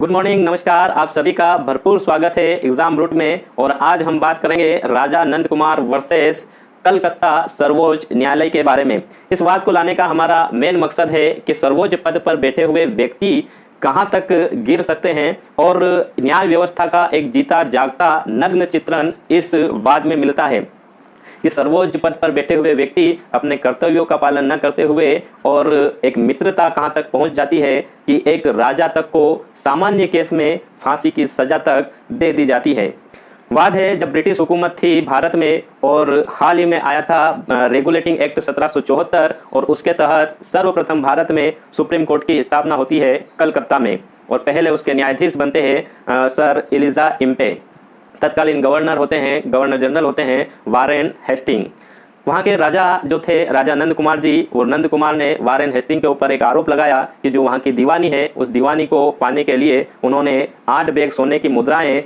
Good morning, नमस्कार। आप सभी का भरपूर स्वागत है एग्जाम रूट में। और आज हम बात करेंगे राजा नंद कुमार वर्सेस कलकत्ता सर्वोच्च न्यायालय के बारे में। इस बात को लाने का हमारा मेन मकसद है कि सर्वोच्च पद पर बैठे हुए व्यक्ति कहां तक गिर सकते हैं और न्याय व्यवस्था का एक जीता जागता नग्न चित्रण इस वाद में मिलता है कि सर्वोच्च पद पर बैठे हुए व्यक्ति अपने कर्तव्यों का पालन न करते हुए और एक मित्रता कहां तक पहुंच जाती है कि एक राजा तक को सामान्य केस में फांसी की सजा तक दे दी जाती है। वाद है जब ब्रिटिश हुकूमत थी भारत में और हाल ही में आया था रेगुलेटिंग एक्ट 1774 और उसके तहत सर्वप्रथम भारत में सुप्रीम कोर्ट की स्थापना होती है कलकत्ता में। और पहले उसके न्यायाधीश बनते हैं सर एलिजा इम्पे। तत्कालीन गवर्नर होते हैं, गवर्नर जनरल होते हैं वारेन हेस्टिंग। वहाँ के राजा जो थे राजा नंद कुमार जी, और नंद कुमार ने वारेन हेस्टिंग के ऊपर एक आरोप लगाया कि जो वहाँ की दीवानी है उस दीवानी को पाने के लिए उन्होंने 8 बैग सोने की मुद्राएं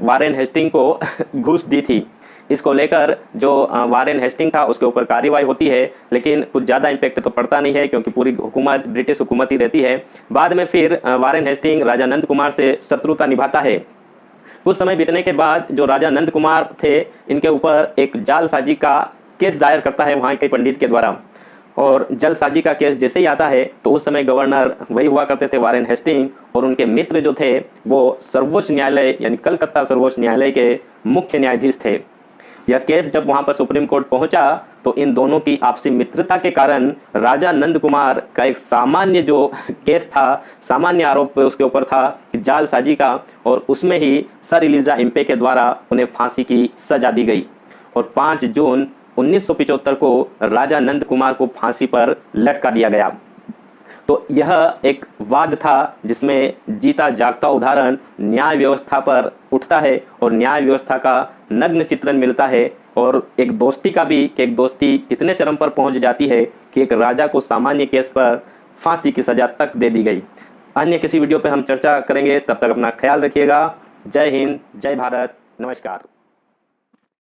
वारेन हेस्टिंग को घूस दी थी। इसको लेकर जो वारेन हेस्टिंग था उसके ऊपर कार्रवाई होती है, लेकिन कुछ ज़्यादा इम्पैक्ट तो पड़ता नहीं है क्योंकि पूरी हुकूमत ब्रिटिश हुकूमत ही रहती है। बाद में फिर वारेन हेस्टिंग राजा नंद कुमार से शत्रुता निभाता है। कुछ समय बीतने के बाद जो राजा नंद कुमार थे इनके ऊपर एक जालसाजी का केस दायर करता है वहाँ के पंडित के द्वारा। और जालसाजी का केस जैसे ही आता है तो उस समय गवर्नर वही हुआ करते थे वारेन हेस्टिंग, और उनके मित्र जो थे वो सर्वोच्च न्यायालय यानी कलकत्ता सर्वोच्च न्यायालय के मुख्य न्यायाधीश थे। यह केस जब वहां पर सुप्रीम कोर्ट पहुंचा तो इन दोनों की आपसी मित्रता के कारण राजा नंद कुमार का एक सामान्य जो केस था, सामान्य आरोप उसके ऊपर था कि जालसाजी का, और उसमें ही सर एलिजा इम्पे के द्वारा उन्हें फांसी की सजा दी गई। और 5 जून 1975 को राजा नंद कुमार को फांसी पर लटका दिया गया। तो यह एक वाद था जिसमें जीता जागता उदाहरण न्याय व्यवस्था पर उठता है और न्याय व्यवस्था का नग्न चित्रण मिलता है, और एक दोस्ती का भी कि एक दोस्ती कितने चरम पर पहुंच जाती है कि एक राजा को सामान्य केस पर फांसी की सजा तक दे दी गई। अन्य किसी वीडियो पर हम चर्चा करेंगे, तब तक अपना ख्याल रखिएगा। जय हिंद, जय भारत, नमस्कार।